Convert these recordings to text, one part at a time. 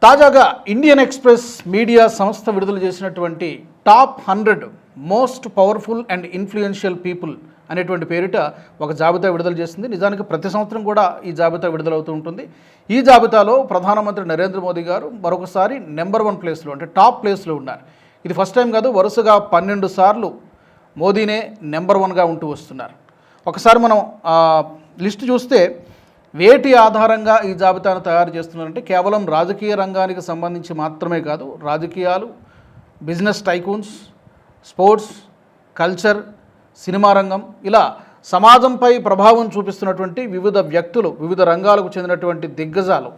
తాజాగా Indian express media సంస్థ విడుదల చేసినటువంటి top 100 most powerful and influential people అనేటువంటి పేరిట ఒక జాబితా విడుదల చేసింది. నిజానికి ప్రతి సంవత్సరం కూడా ఈ జాబితా విడుదలవుతూ ఉంటుంది. ఈ జాబితాలో ప్రధానమంత్రి నరేంద్ర మోదీ గారు మరొకసారి నెంబర్ 1 ప్లేస్లో అంటే టాప్ ప్లేస్లో ఉన్నారు. ఇది ఫస్ట్ టైం కాదు, వరుసగా 12 సార్లు మోదీనే నెంబర్ 1గా ఉంటూ వస్తున్నారు. ఒకసారి మనం లిస్ట్ చూస్తే వేటి ఆధారంగా ఈ జాబితాను తయారు చేస్తున్నారంటే కేవలం రాజకీయ రంగానికి సంబంధించి మాత్రమే కాదు, రాజకీయాలు, business tycoons, sports, culture, cinema రంగం, ఇలా సమాజంపై ప్రభావం చూపిస్తున్నటువంటి వివిధ వ్యక్తులు, వివిధ రంగాలకు చెందినటువంటి దిగ్గజాలు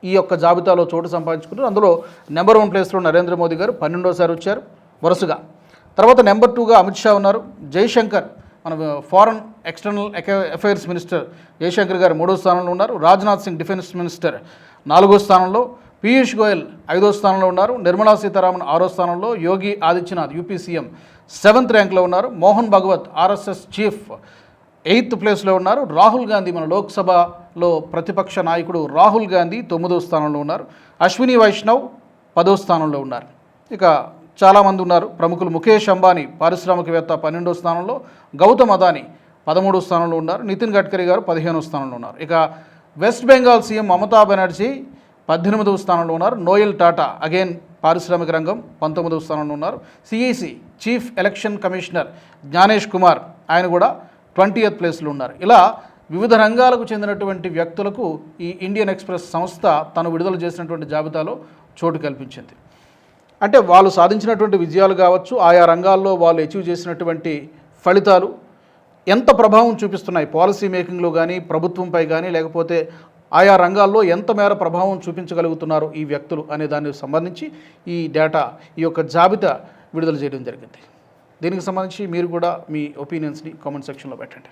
ఈ యొక్క జాబితాలో చోటు సంపాదించుకున్నారు. అందులో నెంబర్ 1 ప్లేస్లో నరేంద్ర మోదీ గారు 12వ వచ్చారు వరుసగా. తర్వాత నెంబర్ 2గా అమిత్ షా ఉన్నారు. జైశంకర్, మన foreign external affairs minister Jaishankar గారు 3వ స్థానంలో ఉన్నారు. రాజ్నాథ్ సింగ్ డిఫెన్స్ మినిస్టర్ 4వ స్థానంలో, పీయూష్ గోయల్ 5వ స్థానంలో ఉన్నారు. నిర్మలా సీతారామన్ 6వ స్థానంలో, Yogi Adityanath UP CM 7th ర్యాంక్లో ఉన్నారు. Mohan Bhagwat RSS chief 8th ప్లేస్లో ఉన్నారు. రాహుల్ గాంధీ, మన లోక్సభలో ప్రతిపక్ష నాయకుడు రాహుల్ గాంధీ 9వ స్థానంలో ఉన్నారు. అశ్విని వైష్ణవ్ 10వ స్థానంలో ఉన్నారు. ఇక చాలామంది ఉన్నారు ప్రముఖులు. ముఖేష్ అంబానీ పారిశ్రామికవేత్త 12వ స్థానంలో, గౌతమ్ అదానీ 13వ స్థానంలో ఉన్నారు. నితిన్ గడ్కరీ గారు 15వ స్థానంలో ఉన్నారు. ఇక వెస్ట్ బెంగాల్ సీఎం మమతా బెనర్జీ 18వ స్థానంలో ఉన్నారు. నోయల్ టాటా అగైన్ పారిశ్రామిక రంగం 19వ స్థానంలో ఉన్నారు. CIC chief election commissioner Gyanesh Kumar, ఆయన కూడా 20th ప్లేస్లో ఉన్నారు. ఇలా వివిధ రంగాలకు చెందినటువంటి వ్యక్తులకు ఈ ఇండియన్ ఎక్స్‌ప్రెస్ సంస్థ తను విడుదల చేసినటువంటి జాబితాలో చోటు కల్పించింది. అంటే వాళ్ళు సాధించినటువంటి విజయాలు కావచ్చు, ఆయా రంగాల్లో వాళ్ళు అచీవ్ చేసినటువంటి ఫలితాలు ఎంత ప్రభావం చూపిస్తున్నాయి పాలసీ మేకింగ్లో కానీ, ప్రభుత్వంపై కానీ, లేకపోతే ఆయా రంగాల్లో ఎంత మేర ప్రభావం చూపించగలుగుతున్నారు ఈ వ్యక్తులు అనే దానికి సంబంధించి ఈ డేటా, ఈ యొక్క జాబితా విడుదల చేయడం జరిగింది. దీనికి సంబంధించి మీరు కూడా మీ ఒపీనియన్స్ని కామెంట్ సెక్షన్లో పెట్టండి.